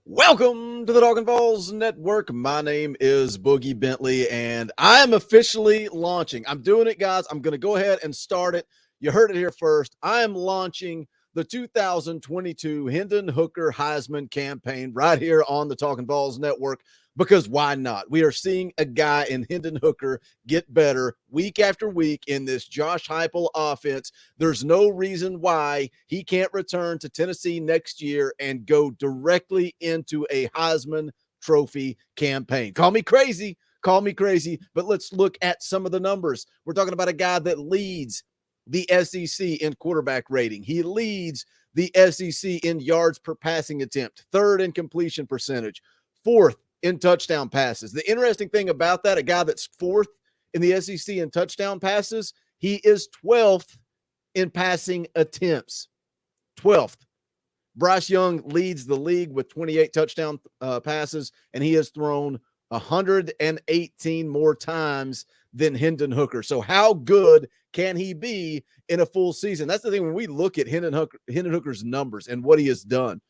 Welcome to the Talkin VAWLS Network. My name is Boogie Bentley, and I am officially launching. I'm doing it, guys. I'm going to go ahead and start it. You heard it here first. I am launching the 2022 Hendon Hooker Heisman campaign right here on the Talkin VAWLS Network, because why not? We are seeing a guy in Hendon Hooker get better week after week in this Josh Heupel offense. There's no reason why he can't return to Tennessee next year and go directly into a Heisman Trophy campaign. Call me crazy, but let's look at some of the numbers. We're talking about a guy that leads the SEC in quarterback rating. He leads the SEC in yards per passing attempt, third in completion percentage, fourth in touchdown passes. The interesting thing about that, a guy that's fourth in the SEC in touchdown passes, he is 12th in passing attempts. 12th. Bryce Young leads the league with 28 touchdown passes, and he has thrown 118 more times than Hendon Hooker. So how good can he be in a full season? That's the thing. When we look at Hendon Hooker's numbers and what he has done,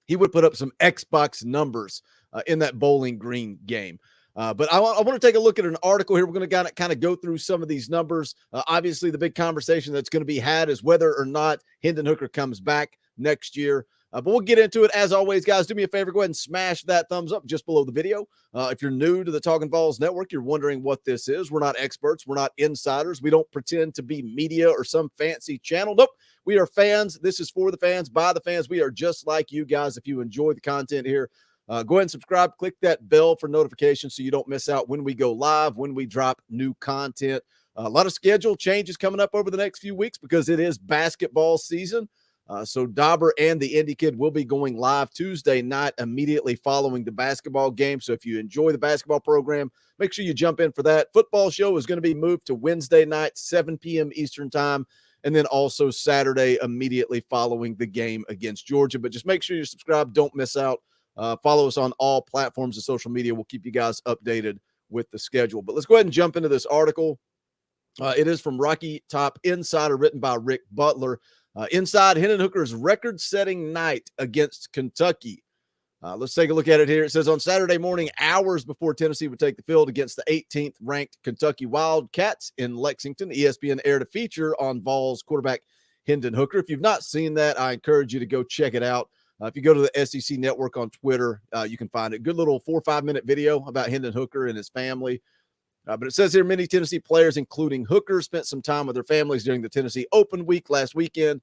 he would put up some Xbox numbers in that Bowling Green game. But I want to take a look at an article here. We're going to kind of go through some of these numbers. Obviously, the big conversation that's going to be had is whether or not Hendon Hooker comes back next year. But we'll get into it. As always, guys, do me a favor. Go ahead and smash that thumbs up just below the video. If you're new to the Talkin VAWLS Network, you're wondering what this is. We're not experts. We're not insiders. We don't pretend to be media or some fancy channel. Nope. We are fans. This is for the fans, by the fans. We are just like you guys. If you enjoy the content here, go ahead and subscribe. Click that bell for notifications so you don't miss out when we go live, when we drop new content. A lot of schedule changes coming up over the next few weeks because it is basketball season. So Dauber and the Indy Kid will be going live Tuesday night immediately following the basketball game. So if you enjoy the basketball program, make sure you jump in for that. Football show is going to be moved to Wednesday night, 7 p.m. Eastern time, and then also Saturday immediately following the game against Georgia. But just make sure you're subscribed. Don't miss out. Follow us on all platforms of social media. We'll keep you guys updated with the schedule. But let's go ahead and jump into this article. It is from Rocky Top Insider, written by Rick Butler. Inside Hendon Hooker's record-setting night against Kentucky. Let's take a look at it here. It says on Saturday morning, hours before Tennessee would take the field against the 18th ranked Kentucky Wildcats in Lexington, ESPN aired a feature on VAWLS quarterback Hendon Hooker. If you've not seen that, I encourage you to go check it out. If you go to the SEC Network on Twitter, you can find it. Good little 4 or 5 minute video about Hendon Hooker and his family. But it says here, many Tennessee players, including Hooker, spent some time with their families during the Tennessee Open Week last weekend.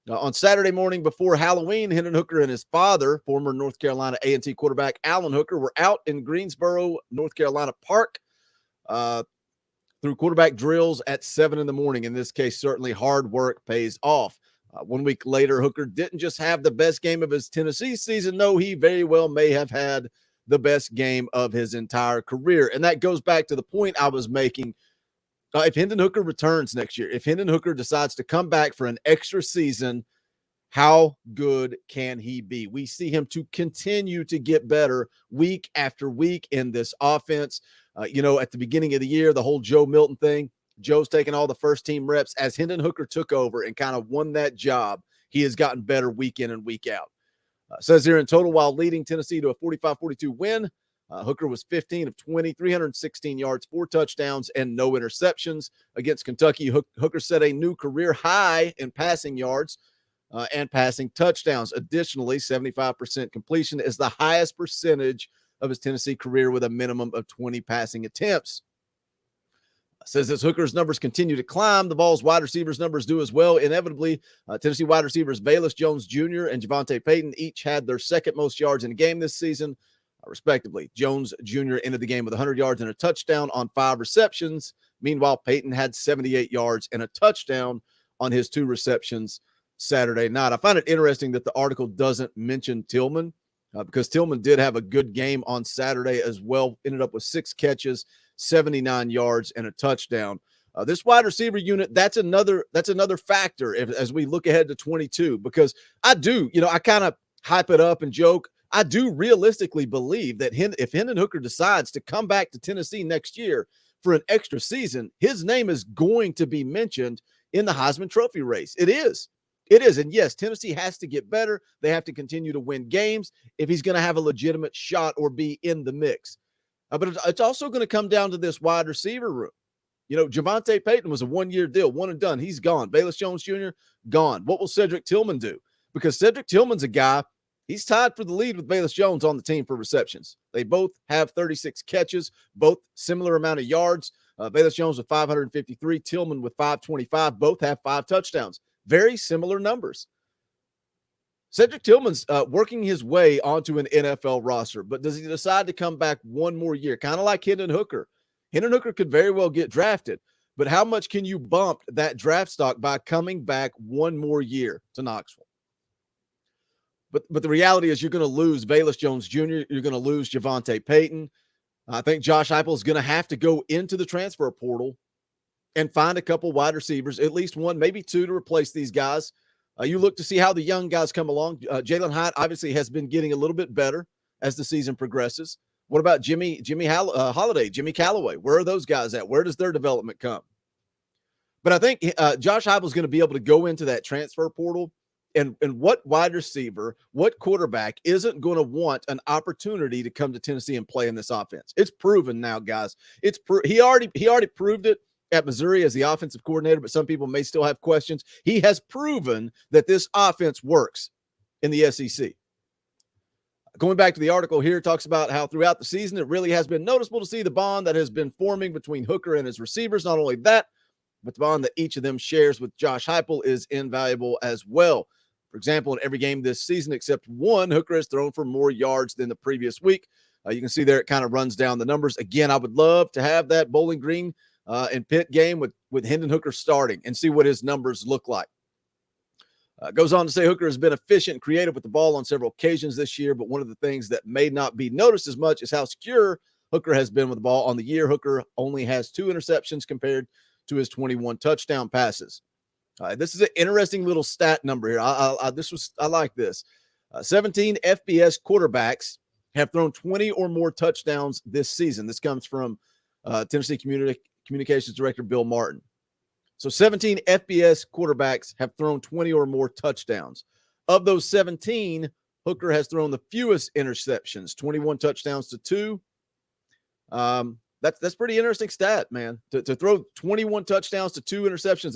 On Saturday morning before Halloween, Hendon Hooker and his father, former North Carolina A&T quarterback Alan Hooker, were out in Greensboro, North Carolina Park through quarterback drills at 7 in the morning. In this case, certainly hard work pays off. 1 week later, Hooker didn't just have the best game of his Tennessee season. No, he very well may have had the best game of his entire career. And that goes back to the point I was making. If Hendon Hooker returns next year, if Hendon Hooker decides to come back for an extra season, how good can he be? We see him to continue to get better week after week in this offense. At the beginning of the year, the whole Joe Milton thing, Joe's taking all the first team reps. As Hendon Hooker took over and kind of won that job, he has gotten better week in and week out. Says here in total, while leading Tennessee to a 45-42 win, Hooker was 15 of 20, 316 yards, 4 touchdowns, and no interceptions. Against Kentucky, Hooker set a new career high in passing yards and passing touchdowns. Additionally, 75% completion is the highest percentage of his Tennessee career with a minimum of 20 passing attempts. Says as Hooker's numbers continue to climb, the VAWLS wide receivers' numbers do as well. Inevitably, Tennessee wide receivers Velus Jones Jr. and Javonte Payton each had their second most yards in a game this season, respectively. Jones Jr. ended the game with 100 yards and a touchdown on 5 receptions. Meanwhile, Payton had 78 yards and a touchdown on his 2 receptions Saturday night. I find it interesting that the article doesn't mention Tillman because Tillman did have a good game on Saturday as well. Ended up with 6 catches, 79 yards, and a touchdown. This wide receiver unit, that's another factor as we look ahead to 22, because I kind of hype it up and joke. I do realistically believe that if Hendon Hooker decides to come back to Tennessee next year for an extra season, his name is going to be mentioned in the Heisman Trophy race. It is. It is. And yes, Tennessee has to get better. They have to continue to win games if he's going to have a legitimate shot or be in the mix. But it's also going to come down to this wide receiver room. Javonte Payton was a one-year deal, one and done. He's gone. Bayless Jones Jr., gone. What will Cedric Tillman do? Because Cedric Tillman's a guy, he's tied for the lead with Bayless Jones on the team for receptions. They both have 36 catches, both similar amount of yards. Bayless Jones with 553, Tillman with 525. Both have 5 touchdowns. Very similar numbers. Cedric Tillman's working his way onto an NFL roster, but does he decide to come back one more year? Kind of like Hendon Hooker. Hendon Hooker could very well get drafted, but how much can you bump that draft stock by coming back one more year to Knoxville? But the reality is you're going to lose Bayless Jones Jr., you're going to lose Javonte Payton. I think Josh Heupel is going to have to go into the transfer portal and find a couple wide receivers, at least one, maybe two, to replace these guys. You look to see how the young guys come along. Jalen Hyatt obviously has been getting a little bit better as the season progresses. What about Jimmy Holiday, Jimmy Callaway? Where are those guys at? Where does their development come? But I think Josh Heupel is going to be able to go into that transfer portal, and what wide receiver, what quarterback isn't going to want an opportunity to come to Tennessee and play in this offense? It's proven now, guys. He already proved it at Missouri as the offensive coordinator, but some people may still have questions. He has proven that this offense works in the SEC. Going back to the article here, it talks about how throughout the season, it really has been noticeable to see the bond that has been forming between Hooker and his receivers. Not only that, but the bond that each of them shares with Josh Heupel is invaluable as well. For example, in every game this season except one, Hooker has thrown for more yards than the previous week. You can see there it kind of runs down the numbers. Again, I would love to have that Bowling Green and Pitt game with Hendon Hooker starting and see what his numbers look like. Goes on to say Hooker has been efficient and creative with the ball on several occasions this year, but one of the things that may not be noticed as much is how secure Hooker has been with the ball. On the year, Hooker only has 2 interceptions compared to his 21 touchdown passes. This is an interesting little stat number here. I like this. 17 FBS quarterbacks have thrown 20 or more touchdowns this season. This comes from Tennessee Communications Director Bill Martin. So 17 FBS quarterbacks have thrown 20 or more touchdowns. Of those 17, Hooker has thrown the fewest interceptions, 21 touchdowns to 2. That's pretty interesting stat, man. To throw 21 touchdowns to 2 interceptions,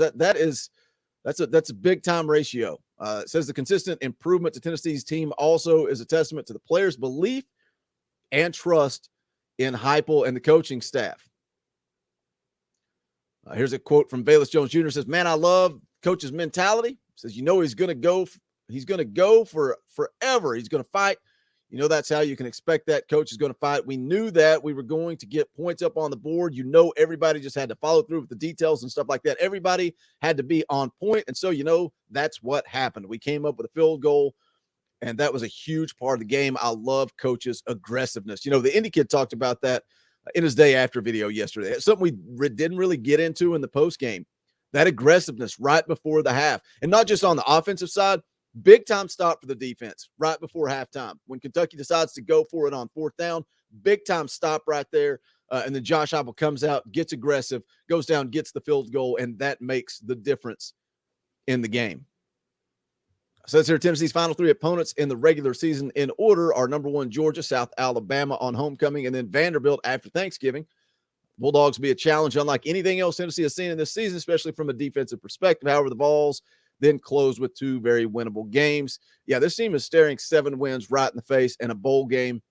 that's a big time ratio. It says the consistent improvement to Tennessee's team also is a testament to the players' belief and trust in Heupel and the coaching staff. Here's a quote from Bayless Jones Jr. Says, "Man, I love coach's mentality." Says, he's going to go. He's going to go for forever. He's going to fight. That's how you can expect that coach is going to fight. We knew that we were going to get points up on the board. Everybody just had to follow through with the details and stuff like that. Everybody had to be on point. And so, that's what happened. We came up with a field goal, and that was a huge part of the game. I love coach's aggressiveness. The Indy kid talked about that in his day after video yesterday. It's something we didn't really get into in the post game. That aggressiveness right before the half, and not just on the offensive side. Big time stop for the defense right before halftime. When Kentucky decides to go for it on 4th down, big time stop right there. And then Josh Heupel comes out, gets aggressive, goes down, gets the field goal, and that makes the difference in the game. Says here, Tennessee's final 3 opponents in the regular season in order are number 1, Georgia, South Alabama on homecoming, and then Vanderbilt after Thanksgiving. Bulldogs will be a challenge unlike anything else Tennessee has seen in this season, especially from a defensive perspective. However, the Vols then close with 2 very winnable games. Yeah, this team is staring 7 wins right in the face and a bowl game.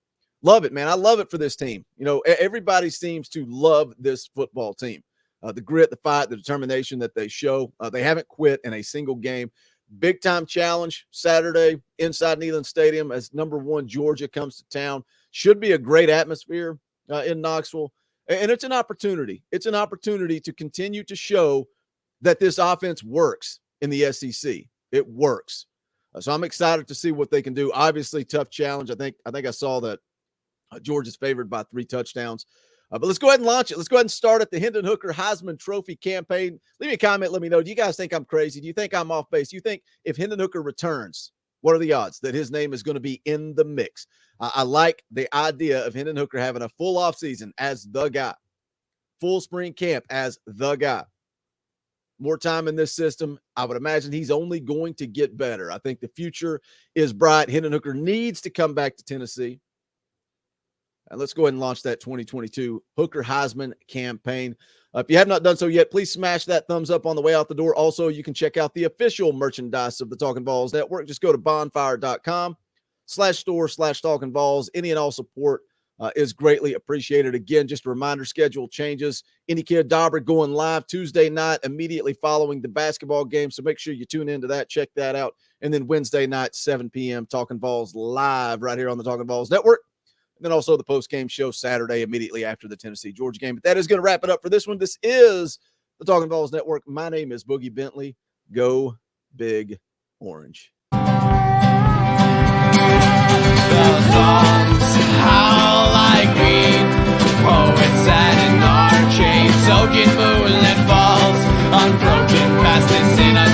Love it, man. I love it for this team. Everybody seems to love this football team. The grit, the fight, the determination that they show. They haven't quit in a single game. Big time challenge Saturday inside Neyland Stadium as number 1 Georgia comes to town. Should be a great atmosphere in Knoxville. And it's an opportunity. It's an opportunity to continue to show that this offense works in the SEC. It works. So I'm excited to see what they can do. Obviously, tough challenge. I think I saw that Georgia's favored by 3 touchdowns. But let's go ahead and launch it. Let's go ahead and start at the Hendon Hooker Heisman Trophy campaign. Leave me a comment. Let me know. Do you guys think I'm crazy? Do you think I'm off base? Do you think if Hendon Hooker returns, what are the odds that his name is going to be in the mix? I like the idea of Hendon Hooker having a full offseason as the guy, full spring camp as the guy. more time in this system. I would imagine he's only going to get better. I think the future is bright. Hendon Hooker needs to come back to Tennessee. And let's go ahead and launch that 2022 Hooker Heisman campaign. If you have not done so yet, please smash that thumbs up on the way out the door. Also, you can check out the official merchandise of the Talkin' VAWLS Network. Just go to bonfire.com/store/Talkin' VAWLS. Any and all support is greatly appreciated. Again, just a reminder, schedule changes. Any Kid Dauber going live Tuesday night immediately following the basketball game. So make sure you tune into that. Check that out. And then Wednesday night, 7 p.m., Talkin' VAWLS live right here on the Talkin' VAWLS Network. And then also the post-game show Saturday immediately after the Tennessee-Georgia game. But that is going to wrap it up for this one. This is the Talkin' VAWLS Network. My name is Boogie Bentley. Go Big Orange. How like we poets sat in our chains, soaking moonlit falls, unbroken past this in a